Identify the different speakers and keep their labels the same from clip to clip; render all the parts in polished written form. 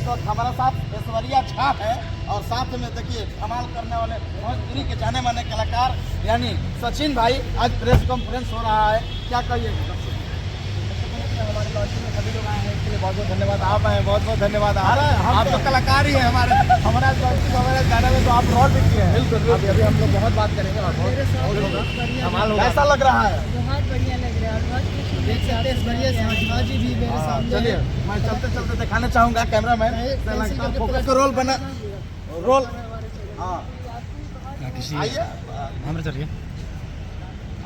Speaker 1: वक्त हमारा साथ ऐश्वर्या झा है और साथ में देखिए कमाल करने वाले भोजपुरी के जाने माने कलाकार यानी सचिन भाई। आज प्रेस कॉन्फ्रेंस हो रहा है, क्या कहिएगा?
Speaker 2: हमारे लॉन्चिंग में सभी लोग आए हैं, इसके लिए बहुत बहुत धन्यवाद। आप आए, बहुत बहुत धन्यवाद।
Speaker 1: हम तो कलाकार ही हैं हमारे
Speaker 2: लॉन्चिंग हमारे गाने में तो आप रोल भी किए हैं।
Speaker 1: बिल्कुल।
Speaker 2: अभी हम लोग बहुत बात करेंगे और बहुत होगा, कमाल होगा।
Speaker 1: कैसा लग रहा है?
Speaker 3: बहुत बढ़िया लग रहा है और बहुत खुशी
Speaker 2: देख सकते हैं बढ़िया शिवाजी भी मेरे सामने।
Speaker 1: चलिए मैं चलते चलते दिखाना चाहूँगा कैमरा मैन फोकस का रोल बना रोल। हाँ आइए
Speaker 2: हमारे चलिए।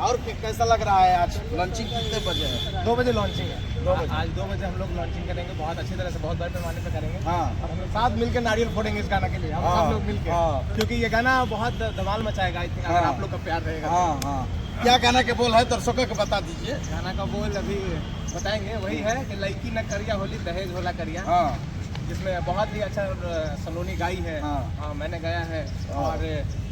Speaker 1: और कैसा लग रहा है? आज लॉन्चिंग कितने बजे है?
Speaker 2: 2 बजे लॉन्चिंग है।
Speaker 1: 2 बजे।
Speaker 2: आज 2 बजे हम लोग लॉन्चिंग करेंगे, बहुत अच्छी तरह से, बहुत बड़े पैमाने पे करेंगे।
Speaker 1: हाँ
Speaker 2: और हम लोग साथ मिलकर नारियल फोड़ेंगे इस गाना के लिए, हम
Speaker 1: हाँ,
Speaker 2: सब लोग मिलकर,
Speaker 1: हाँ।
Speaker 2: क्योंकि ये गाना बहुत धमाल मचाएगा अगर
Speaker 1: हाँ।
Speaker 2: आप लोग का प्यार रहेगा।
Speaker 1: हाँ हाँ क्या गाना के बोल है दर्शकों को बता दीजिए।
Speaker 2: गाना का बोल अभी बताएंगे, वही है कि लड़की न करिया होली दहेज होला करिया,
Speaker 1: हाँ
Speaker 2: जिसमें बहुत ही अच्छा सलोनी गाई है।
Speaker 1: हाँ।
Speaker 2: मैंने गाया है
Speaker 1: हाँ।
Speaker 2: और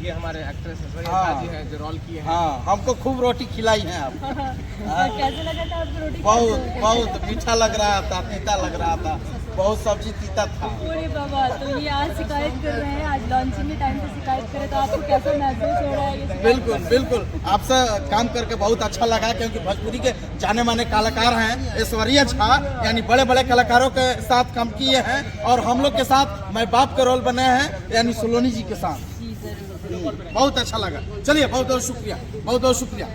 Speaker 2: ये हमारे एक्ट्रेस
Speaker 1: हाँ।
Speaker 2: जी हैं जो रोल किए हैं।
Speaker 1: हाँ हमको खूब रोटी खिलाई है आप।
Speaker 3: कैसे लगा था आपको रोटी?
Speaker 1: बहुत बहुत मीठा लग रहा था, तीता लग रहा था, बहुत सब्जी तीता था।
Speaker 3: अरे बाबा, तो ये आज शिकायत कर रहे हैं, आज लॉन्चिंग के टाइम पे शिकायत करे तो आपको कैसा महसूस हो रहा है? ये शिकायत
Speaker 1: बिल्कुल बिल्कुल आपसे काम करके बहुत अच्छा लगा, क्योंकि भोजपुरी के जाने माने कलाकार हैं ऐश्वर्या झा, यानी बड़े बड़े कलाकारों के साथ काम किए हैं और हम लोग के साथ मैं बाप का रोल बने हैं यानी सलोनी जी के साथ।
Speaker 3: जी जरूर।
Speaker 1: बहुत अच्छा लगा। चलिए बहुत बहुत शुक्रिया, बहुत बहुत शुक्रिया।